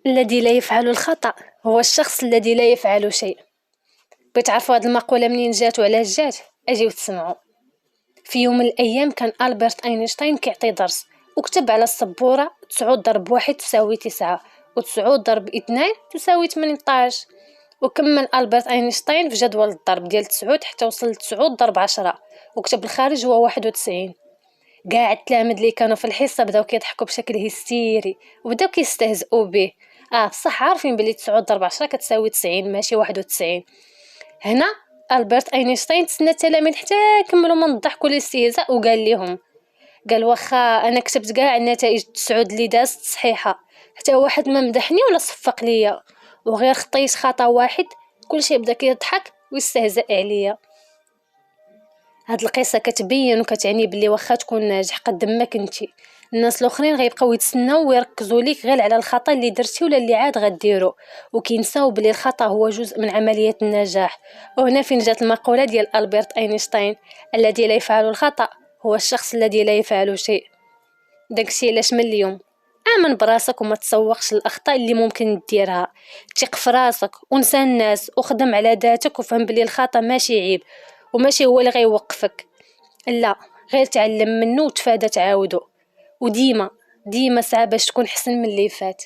الذي لا يفعل الخطأ هو الشخص الذي لا يفعل شيء. بغيت تعرفوا هذه المقولة منين جات وعلاش جات؟ اجيو تسمعوا. في يوم من الايام كان ألبرت اينشتاين كيعطي درس وكتب على السبورة 9 ضرب 1 تساوي 9 و9 ضرب 2 تساوي 18. وكمل ألبرت اينشتاين في جدول الضرب ديال 9 حتى وصل ل 9 ضرب 10 وكتب الخارج هو 91. كاع التلاميذ اللي كانوا في الحصه بداو كيضحكوا بشكل هستيري وبداو كيستهزئوا به. بصح عارفين بلي 9 ضرب 10 كتساوي 90 ماشي 91. هنا ألبرت اينشتاين تسنى التلاميذ حتى كملوا من الضحك والاستهزاء وقال لهم، قال واخا انا كتبت كاع النتائج 9 اللي دازت صحيحه حتى واحد ما مدحني ولا صفق ليا، وغير خطيت خطا واحد كلشي بدا كيضحك ويستهزأ عليا. هاد القصه كتبين وكتعني بلي واخا تكون ناجح قد ما كنتي، الناس الاخرين غيبقاو يتسناو ويركزوا ليك غير على الخطا اللي درتي ولا اللي عاد غديرو، وكينساو بلي الخطا هو جزء من عمليه النجاح. وهنا فين جات المقوله ديال ألبرت اينشتاين: الذي لا يفعل الخطا هو الشخص الذي لا يفعل شيء. داكشي علاش من اليوم آمن براسك وما تسوقش الأخطاء اللي ممكن ديرها. ثق في راسك ونسى الناس وخدم على ذاتك وفهم بلي الخطأ ماشي عيب وماشي هو اللي غيوقفك، لا غير تعلم منه وتفادى تعاودو. وديما سعى باش تكون حسن من اللي فات.